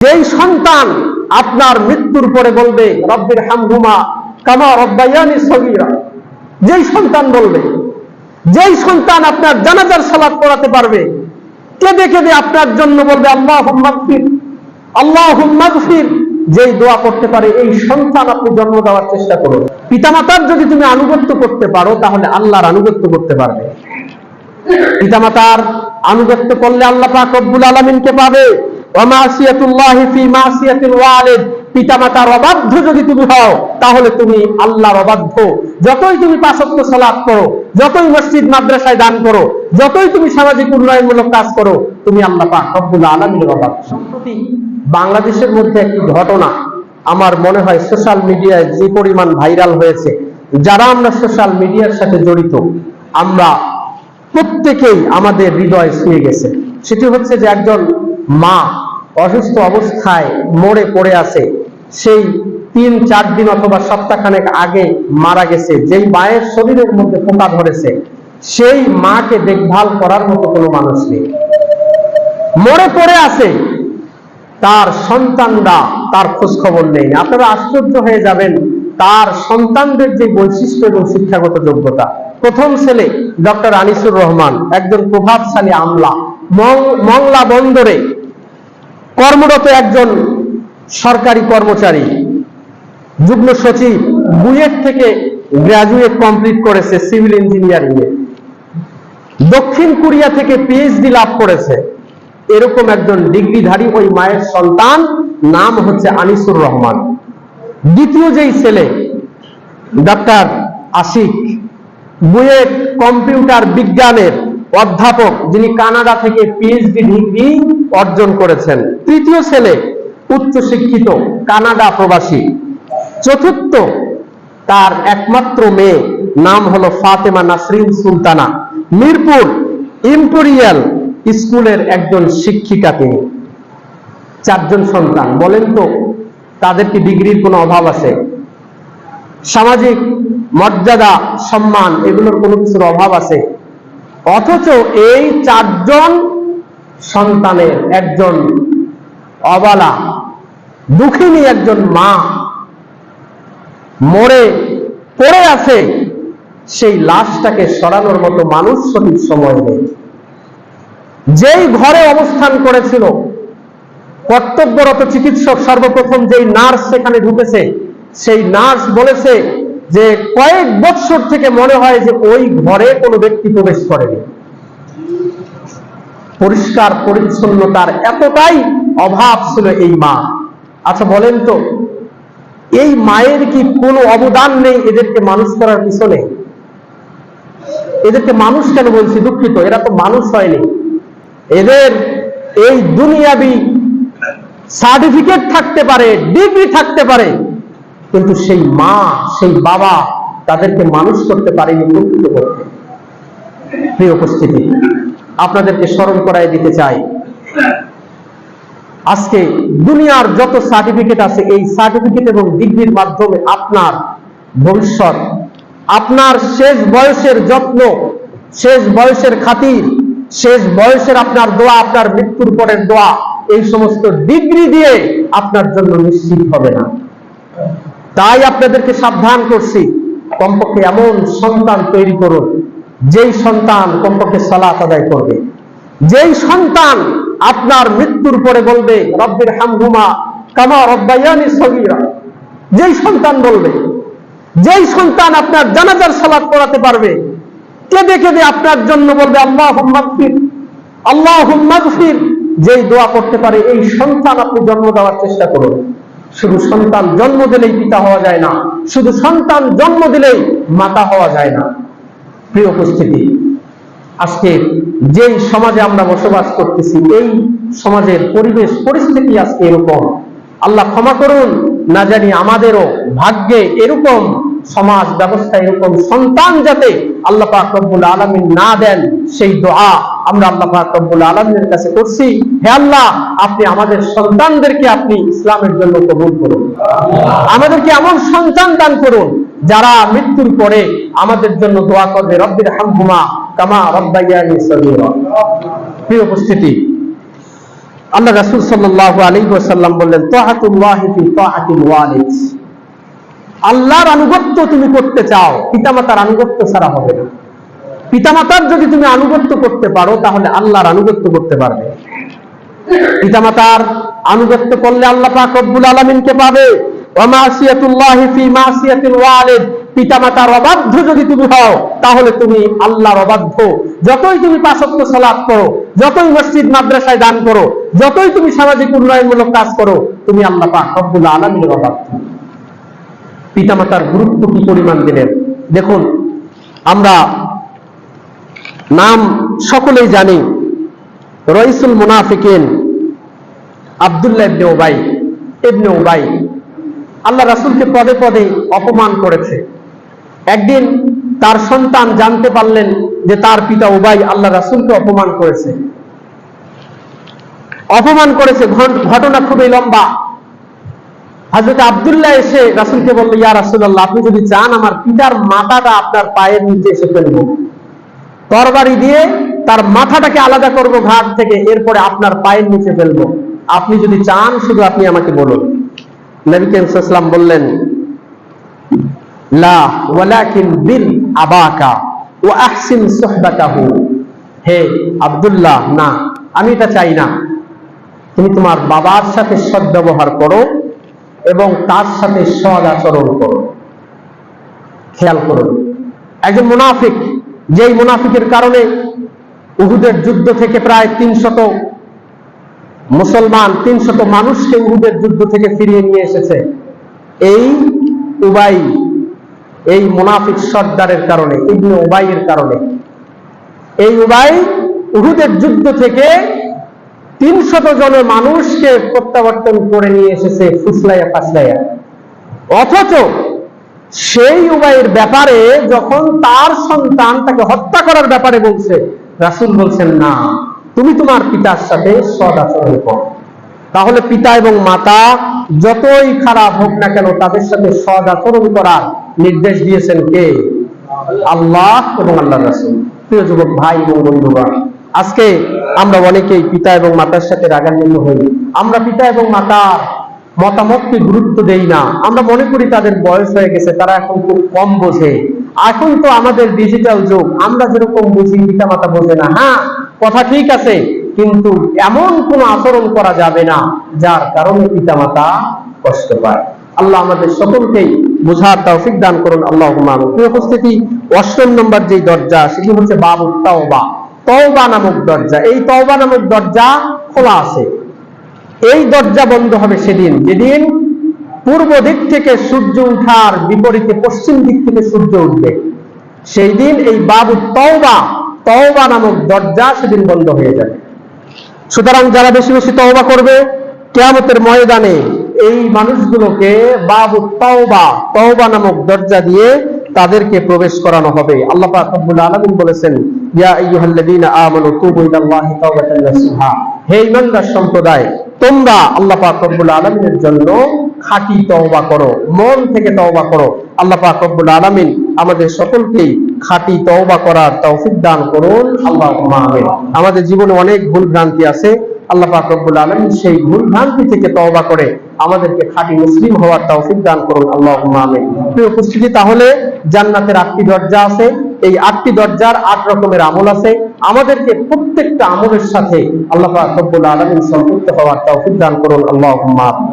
যেই সন্তান আপনার মৃত্যুর পরে বলবে রব্বির হামহুমা কামা রব্বায়ানি সগীরা, যেই সন্তান বলবে, যেই সন্তান আপনার জানাজার সালাত পড়াতে পারবে, কেঁদে কেঁদে আপনার জন্য বলবে আল্লাহুম্মা গফির আল্লাহুম্মা গফির, যেই দোয়া করতে পারে, এই সন্তান আপনি জন্ম দেওয়ার চেষ্টা করুন। পিতামাতার যদি তুমি আনুগত্য করতে পারো তাহলে আল্লাহর আনুগত্য করতে পারবে। পিতামাতার আনুগত্য করলে আল্লাহ পাক রব্বুল আলামিনকে পাবে। ওয়া মাসিয়াতুল্লাহি ফি মাসিয়াতিল ওয়ালিদ, পিতামাতার অবাধ্য যদি তুমি হও তাহলে তুমি আল্লাহর অবাধ্য। যতই তুমি পাঁচ ওয়াক্ত সালাত করো, যতই মসজিদ মাদ্রাসায় দান করো, যতই তুমি সামাজিক উন্নয়নমূলক কাজ করো, তুমি আল্লাহ পাক রব্বুল আলামিনের অবাধ্য। সম্প্রতি বাংলাদেশের মধ্যে একটি ঘটনা আমার মনে হয় সোশ্যাল মিডিয়ায় যে পরিমাণ ভাইরাল হয়েছে, যারা আমরা সোশ্যাল মিডিয়ার সাথে জড়িত আমরা প্রত্যেকেই আমাদের হৃদয় ছুঁয়ে গেছে। সেটি হচ্ছে যে একজন মা অসুস্থ অবস্থায় মরে পড়ে আছে, সেই 3-4 দিন অথবা সপ্তাহখানেক আগে মারা গেছে। যেই মায়ের শরীরের মধ্যে পোকা ধরেছে, সেই মাকে দেখভাল করার মতো কোনো মানুষ নেই, মরে পড়ে আছে, তার সন্তানরা তার খোঁজ খবর নেই। আপনারা আশ্চর্য হয়ে যাবেন তার সন্তানদের যে বৈশিষ্ট্য এবং শিক্ষাগত যোগ্যতা। প্রথম ছেলে ডক্টর আনিসুর রহমান, একজন প্রভাবশালী আমলা, মংলা বন্দরে কর্মরত একজন সরকারি কর্মচারী, যুগ্ম সচিব, বুয়েট থেকে গ্রাজুয়েট কমপ্লিট করেছে সিভিল ইঞ্জিনিয়ারিং এ, দক্ষিণ কোরিয়া থেকে পিএইচডি লাভ করেছে। এরকম একজন ডিগ্রিধারী ওই মায়ের সন্তান, নাম হচ্ছে আনিসুর রহমান। দ্বিতীয় যেই ছেলে ডক্টর আশিক, বুয়েট কম্পিউটার বিজ্ঞানের অধ্যাপক, যিনি কানাডা থেকে পিএইচডি ডিগ্রি অর্জন করেছেন। তৃতীয় ছেলে উচ্চশিক্ষিত, কানাডা প্রবাসী। চতুর্থ তার একমাত্র মেয়ে, নাম হলো ফাতেমা নাসরিন সুলতানা, মিরপুর ইম্পেরিয়াল স্কুলের একজন শিক্ষিকা তিনি। 4 জন সন্তান। বলেন তো তাদের কি ডিগ্রির কোনো অভাব আছে? সামাজিক মর্যাদা, সম্মান, এগুলোর কোনো কিছুর অভাব আছে? অথচ এই 4 জন সন্তানের একজন অবলা দুঃখিনী একজন মা মরে পড়ে আছে, সেই লাশটাকে সরানোর মতো মানুষ সঠিক সময় নেই। যেই ঘরে অবস্থান করেছিল কর্তব্যরত চিকিৎসক, সর্বপ্রথম যেই নার্স সেখানে ঢুকেছে, সেই নার্স বলেছে যে কয়েক বছর থেকে মনে হয় যে ওই ঘরে কোনো ব্যক্তি প্রবেশ করেনি। পরিষ্কার পরিচ্ছন্নতার এতটাই অভাব ছিল এই মা। আচ্ছা বলেন তো এই মায়ের কি কোনো অবদান নেই এদেরকে মানুষ করার পিছনে? এদেরকে মানুষ কেন বলছি, দুঃখিত, এরা তো মানুষ হয়নি। এদের এই দুনিয়াবি সার্টিফিকেট থাকতে পারে, ডিগ্রি থাকতে পারে, কিন্তু সেই মা, সেই বাবা তাদেরকে মানুষ করতে পারেনি প্রকৃত করতে। প্রিয় উপস্থিতি, আপনাদেরকে স্মরণ করাই দিতে চাই, আজকে দুনিয়ার যত সার্টিফিকেট আছে, এই সার্টিফিকেট এবং ডিগ্রির মাধ্যমে আপনার ভবিষ্যৎ, আপনার শেষ বয়সের যত্ন, শেষ বয়সের খাতির, শেষ বয়সের আপনার দোয়া, আপনার মৃত্যুর পরের দোয়া, এই সমস্ত ডিগ্রি দিয়ে আপনার জন্য নিশ্চিত হবে না। তাই আপনাদেরকে সাবধান করছি, কমপক্ষে এমন সন্তান তৈরি করুন যেই সন্তান কমপক্ষে সালাত আদায় করবে, যেই সন্তান আপনার মৃত্যুর পরে বলবে রব্বির হামহুমা কামা রব্বায়ানি সগীরা, যেই সন্তান বলবে, যেই সন্তান আপনার জানাজার সালাত পড়াতে পারবে, কেঁদে কেঁদে আপনার জন্য বলবে আল্লাহুম্মা গফির আল্লাহুম্মা গফির, যেই দোয়া করতে পারে, এই সন্তান আপনি জন্ম দেওয়ার চেষ্টা করুন। শুধু সন্তান জন্ম দিলেই পিতা হওয়া যায় না, শুধু সন্তান জন্ম দিলেই মাতা হওয়া যায় না। প্রিয় উপস্থিতি, আজকে যেই সমাজে আমরা বসবাস করতেছি, এই সমাজের পরিবেশ পরিস্থিতি আজকে এরকম। আল্লাহ ক্ষমা করুন, না জানি আমাদেরও ভাগ্যে এরকম সমাজ ব্যবস্থা, এরকম সন্তান যাতে আল্লাহ পাক রব্বুল আলামিন না দেন, সেই দোয়া আমরা আল্লাহ পাক রব্বুল আলামিনের কাছে করছি। হে আল্লাহ, আপনি আমাদের সন্তানদেরকে আপনি ইসলামের জন্য কবুল করুন, আমাদেরকে এমন সন্তান দান করুন যারা মৃত্যুর পরে আমাদের জন্য দোয়া করবে রব্বির হামহুমা কামা রব্বায়ানি সগীরা। প্রিয় উপস্থিতি, আল্লাহ রাসূল সাল্লাল্লাহু আলাইহি ওয়াসাল্লাম বললেন, তাআতুল্লাহি ফি তাআতিল ওয়ালিদ, আল্লাহর আনুগত্য তুমি করতে চাও, পিতামাতার আনুগত্য ছাড়া হবে না। পিতামাতার যদি তুমি আনুগত্য করতে পারো তাহলে আল্লাহর আনুগত্য করতে পারবে। পিতামাতার আনুগত্য করলে আল্লাহ পাক রব্বুল আলামিনকে পাবে। ওয়া মাসিয়াতুল্লাহি ফি মাসিয়াতিল ওয়ালিদ, পিতামাতার অবাধ্য যদি তুমি হও তাহলে তুমি আল্লাহর অবাধ্য। যতই তুমি 5 ওয়াক্ত সালাত করো, যতই মসজিদ মাদ্রাসায় দান করো, যতই তুমি সামাজিক উন্নয়নমূলক কাজ করো, তুমি আল্লাহ পাক রব্বুল আলামিনের অবাধ্য। পিতামাতার গুরুত্ব কি পরিমাণ দিলেন দেখুন। আমরা নাম সকলেই জানি, রাইসুল মুনাফিকিন আব্দুল্লাহ ইবনে উবাই আল্লাহ রাসূলকে পদে পদে অপমান করেছে। একদিন তার সন্তান জানতে পারলেন যে তার পিতা উবাই আল্লাহ রাসূলকে অপমান করেছে। ঘটনা খুবই লম্বা। হযরত আব্দুল্লাহ এসে রাসূলকে বলল, ইয়া রাসূলুল্লাহ, আপনি যদি চান আমার পিতার মাথাটা আপনার পায়ের নিচে এসে ফেলবো, তরবারি দিয়ে তার মাথাটাকে আলাদা করব ঘাট থেকে, এরপরে আপনার পায়ের নিচে ফেলবো। আপনি যদি চান শুধু আপনি আমাকে বলুন। নবী করিম সাল্লাল্লাহু আলাইহি ওয়াসাল্লাম বললেন, লা ওয়ালাকিন বিল আবাকা ওয়া আহসিন সুহবাতাহু, হে আব্দুল্লাহ, না, আমি এটা চাই না। তুমি তোমার বাবার সাথে সদ্ব্যবহার করো এবং তার সাথে সৎ আচরণ করো। খেয়াল করুন, একজন মুনাফিক, যেই মুনাফিকের কারণে উহুদের যুদ্ধ থেকে প্রায় 300 মুসলমান, 300 মানুষকে উহুদের যুদ্ধ থেকে ফিরিয়ে নিয়ে এসেছে, এই উবাই, এই মুনাফিক সর্দারের কারণে, ইবনে উবাইয়ের কারণে। এই উবাই উহুদের যুদ্ধ থেকে 300 জন মানুষকে প্রত্যাবর্তন করে নিয়ে এসেছে ফুসলাইয়া ফাসলাইয়া। অথচ সেই উবাইয়ের ব্যাপারে যখন তার সন্তান তাকে হত্যা করার ব্যাপারে বলছে, রাসূল বলছেন, না, তুমি তোমার পিতার সাথে সৎ আচরণ করো। তাহলে পিতা এবং মাতা যতই খারাপ হোক না কেন তাদের সাথে সৎ আচরণ করার নির্দেশ দিয়েছেন কে? আল্লাহ এবং আল্লাহর রাসূল। প্রিয় যুবক ভাই এবং বন্ধুগণ, আজকে আমরা অনেকেই পিতা এবং মাতার সাথে রাগান্বিত হই। আমরা পিতা এবং মাতার মতামতকে গুরুত্ব দেই না। আমরা মনে করি তাদের বয়স হয়ে গেছে, তারা এখন খুব কম বোঝে। এখন তো আমাদের ডিজিটাল যুগ, আমরা যেরকম বুঝি পিতা মাতা বোঝে না। হ্যাঁ, কথা ঠিক আছে, কিন্তু এমন কোন আচরণ করা যাবে না যার কারণে পিতা মাতা কষ্ট পায়। আল্লাহ আমাদের সকলকেই বোঝার তৌফিক দান করুন, আল্লাহুম্মা আমিন। প্রিয় উপস্থিতি, 8 নম্বর যে দরজা, সেটি হচ্ছে বাবুত তাওবা, তওবা নামক দরজা। এই তওবা নামক দরজা খোলা আছে। এই দরজা বন্ধ হবে সেদিন, যেদিন পূর্ব দিক থেকে সূর্য ওঠার বিপরীতে পশ্চিম দিক থেকে সূর্য উঠবে। সেই দিন এই বাবুত তাওবা, তওবা নামক দরজা সেদিন বন্ধ হয়ে যাবে। সুতরাং যারা বেশি বেশি তওবা করবে, কিয়ামতের ময়দানে এই মানুষগুলোকে বাবুত তাওবা, তওবা নামক দরজা দিয়ে তাদেরকে প্রবেশ করানো হবে। আল্লাহ পাক রব্বুল আলামিন বলেছেন, ইয়া আইয়ুহাল্লাযীনা আমানু তুবু ইলাল্লাহি তাওবাতান নাসুহা, হে ঈমানদার সম্প্রদায়, তোমরা আল্লাহ পাক রব্বুল আলামিনের জন্য খাঁটি তওবা করো, মন থেকে তওবা করো। আল্লাহ পাক রব্বুল আলামিন আমাদের সকলকেই খাঁটি তওবা করার তৌফিক দান করুন, আল্লাহুম্মা আমিন। আমাদের জীবনে অনেক ভুল ভ্রান্তি আছে, আল্লাহ পাক রব্বুল আলামিন সেই ভুল ভ্রান্তি থেকে তওবা করে আমাদেরকে খাঁটি মুসলিম হওয়ার তৌফিক দান করুন, আল্লাহুম্মা আমিন। প্রিয় উপস্থিতি, তাহলে জান্নাতের 8টি দরজা আছে। এই 8টি দরজার 8 রকমের আমল আছে। আমাদেরকে প্রত্যেকটা আমলের সাথে আল্লাহ পাক রব্বুল আলামিন সম্পৃক্ত হওয়ার তৌফিক দান করুন, আল্লাহুম্মা আমিন।